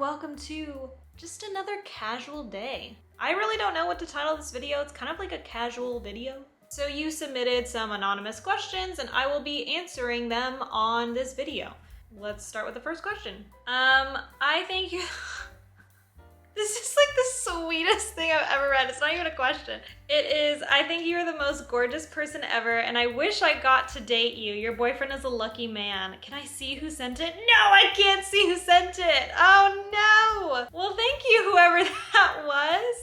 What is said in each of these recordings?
welcome to just another casual day. I really don't know what to title this video. It's kind of like a casual video. So you submitted some anonymous questions and I will be answering them on this video. Let's start with the first question. I think you... This is like the sweetest thing I've ever read. It's not even a question. It is, I think you're the most gorgeous person ever and I wish I got to date you. Your boyfriend is a lucky man. Can I see who sent it? No, I can't see who sent it. Oh no. Well, thank you, whoever that was.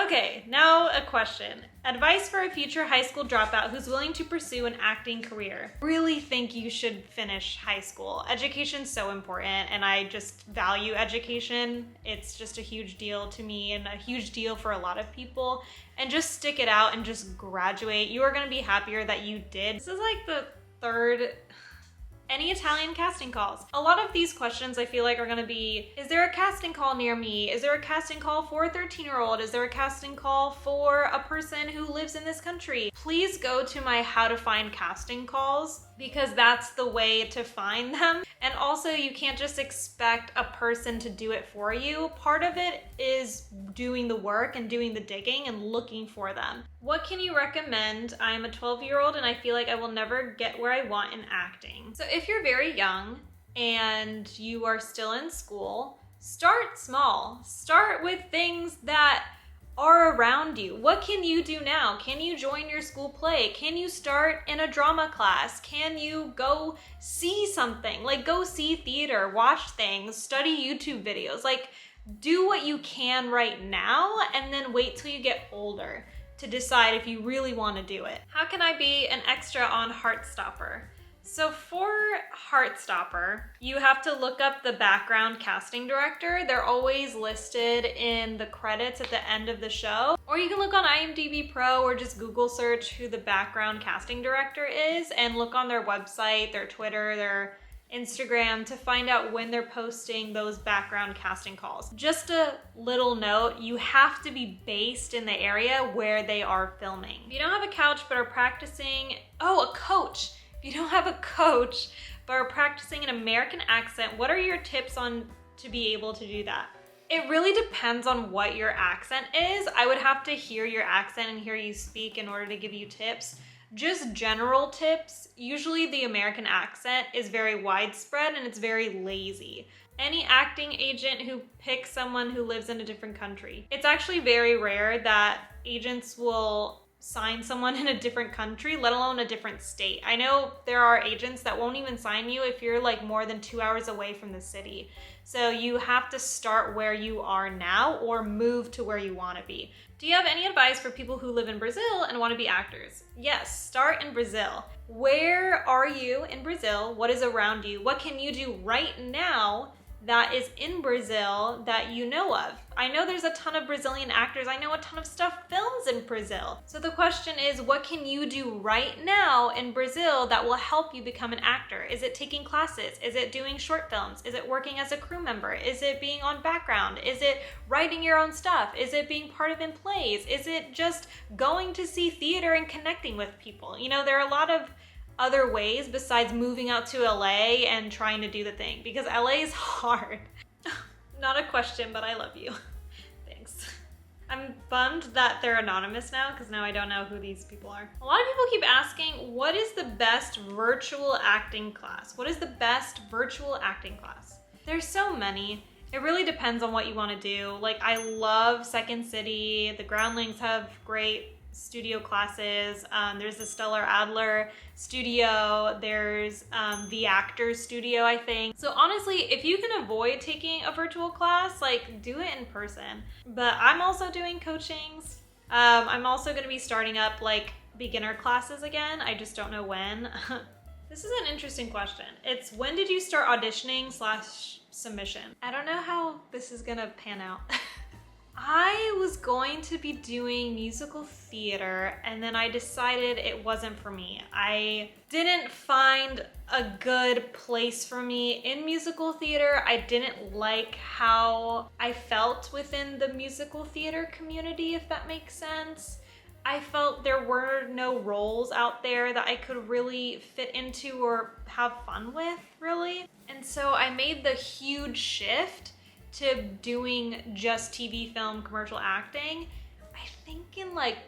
Okay, now a question. Advice for a future high school dropout who's willing to pursue an acting career. Really think you should finish high school. Education's so important and I just value education. It's just a huge deal to me and a huge deal for a lot of people. And just stick it out and just graduate. You are gonna be happier that you did. This is like the third... Any Italian casting calls? A lot of these questions I feel like are gonna be, is there a casting call near me? Is there a casting call for a 13-year-old? Is there a casting call for a person who lives in this country? Please go to my how to find casting calls because that's the way to find them. And also you can't just expect a person to do it for you. Part of it is doing the work and doing the digging and looking for them. What can you recommend? I'm a 12-year-old and I feel like I will never get where I want in acting. So if you're very young and you are still in school, start small. Start with things that are around you. What can you do now? Can you join your school play? Can you start in a drama class? Can you go see something? Like go see theater, watch things, study YouTube videos. Like do what you can right now and then wait till you get older to decide if you really want to do it. How can I be an extra on Heartstopper? So for Heartstopper, you have to look up the background casting director. They're always listed in the credits at the end of the show. Or you can look on IMDb Pro or just Google search who the background casting director is and look on their website, their Twitter, their Instagram to find out when they're posting those background casting calls. Just a little note, you have to be based in the area where they are filming. If you don't have a couch but are practicing, a coach. If you don't have a coach but are practicing an American accent, what are your tips on to be able to do that? It really depends on what your accent is. I would have to hear your accent and hear you speak in order to give you tips. Just general tips, usually the American accent is very widespread and it's very lazy. Any acting agent who picks someone who lives in a different country. It's actually very rare that agents will sign someone in a different country, let alone a different state. I know there are agents that won't even sign you if you're like more than 2 hours away from the city. So you have to start where you are now or move to where you want to be. Do you have any advice for people who live in Brazil and want to be actors? Yes, start in Brazil. Where are you in Brazil? What is around you? What can you do right now that is in Brazil that you know of? I know there's a ton of Brazilian actors. I know a ton of stuff films in Brazil. So the question is, what can you do right now in Brazil that will help you become an actor? Is it taking classes? Is it doing short films? Is it working as a crew member? Is it being on background? Is it writing your own stuff? Is it being part of in plays? Is it just going to see theater and connecting with people? You know, there are a lot of other ways besides moving out to LA and trying to do the thing because LA is hard. Not a question, but I love you. Thanks. I'm bummed that they're anonymous now because now I don't know who these people are. A lot of people keep asking, what is the best virtual acting class? What is the best virtual acting class? There's so many. It really depends on what you want to do. Like I love Second City. The Groundlings have great studio classes. There's the Stellar Adler studio. There's the Actors studio, I think. So honestly, if you can avoid taking a virtual class, like do it in person. But I'm also doing coachings. I'm also going to be starting up like beginner classes again. I just don't know when. This is an interesting question. It's when did you start auditioning / submission? I don't know how this is gonna pan out. I was going to be doing musical theater and then I decided it wasn't for me. I didn't find a good place for me in musical theater. I didn't like how I felt within the musical theater community, if that makes sense. I felt there were no roles out there that I could really fit into or have fun with, really. And so I made the huge shift to doing just TV, film, commercial acting, I think in like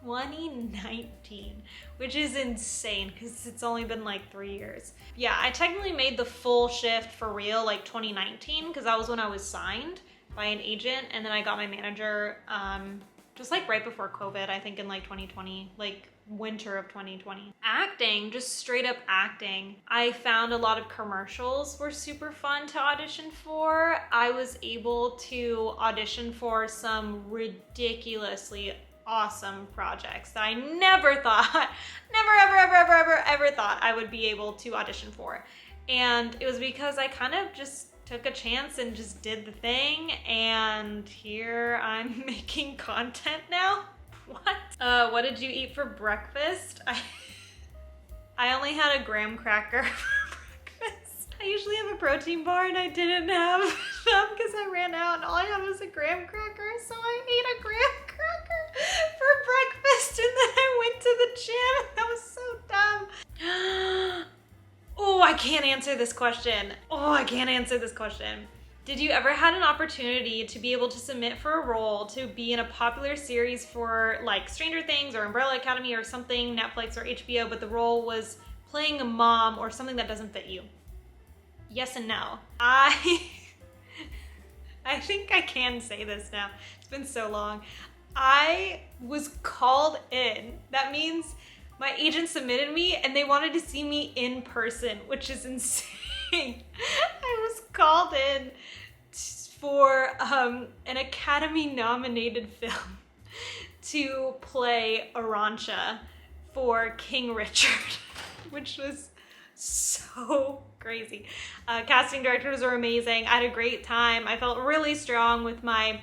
2019, which is insane because it's only been like 3 years. Yeah, I technically made the full shift for real like 2019 because that was when I was signed by an agent, and then I got my manager just like right before COVID, I think in like 2020, like winter of 2020. Acting, just straight up acting. I found a lot of commercials were super fun to audition for. I was able to audition for some ridiculously awesome projects that I never thought, ever thought I would be able to audition for. And it was because I kind of just took a chance and just did the thing, and here I'm making content now. What did you eat for breakfast? I only had a graham cracker for breakfast. I usually have a protein bar and I didn't have them because I ran out, and all I had was a graham cracker, so I ate a graham cracker for breakfast, and then I went to the gym. That was so dumb. Oh, I can't answer this question. Did you ever had an opportunity to be able to submit for a role to be in a popular series for like Stranger Things or Umbrella Academy or something, Netflix or HBO, but the role was playing a mom or something that doesn't fit you? Yes and no. I think I can say this now. It's been so long. I was called in. That means my agent submitted me and they wanted to see me in person, which is insane. I was called in for an Academy-nominated film to play Arancha for King Richard, which was so crazy. Casting directors were amazing. I had a great time. I felt really strong with my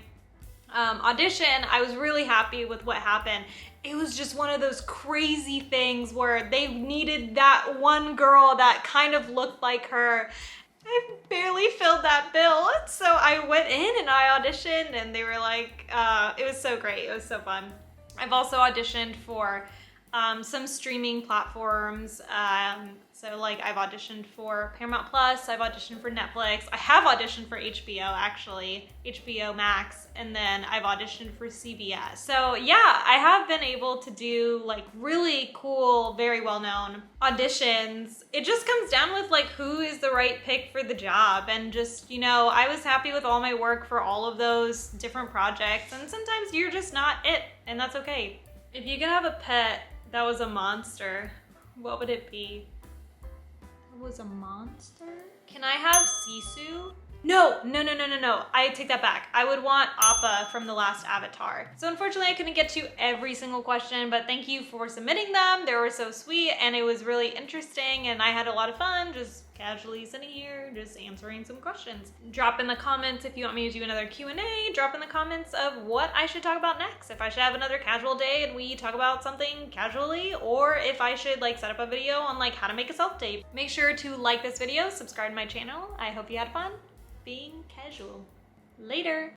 audition. I was really happy with what happened. It was just one of those crazy things where they needed that one girl that kind of looked like her. I barely filled that bill, so I went in and I auditioned, and they were like, it was so great. It was so fun. I've also auditioned for some streaming platforms. So like I've auditioned for Paramount Plus, I've auditioned for Netflix, I have auditioned for HBO actually, HBO Max, and then I've auditioned for CBS. So yeah, I have been able to do like really cool, very well-known auditions. It just comes down with like who is the right pick for the job, and just, you know, I was happy with all my work for all of those different projects, and sometimes you're just not it, and that's okay. If you could have a pet that was a monster, what would it be? It was a monster? Can I have Sisu? No. I take that back. I would want Appa from the last Avatar. So unfortunately I couldn't get to every single question, but thank you for submitting them. They were so sweet and it was really interesting, and I had a lot of fun just casually sitting here just answering some questions. Drop in the comments if you want me to do another Q&A. Drop in the comments of what I should talk about next. If I should have another casual day and we talk about something casually, or if I should like set up a video on like how to make a self-tape. Make sure to like this video, subscribe to my channel. I hope you had fun being casual. Later.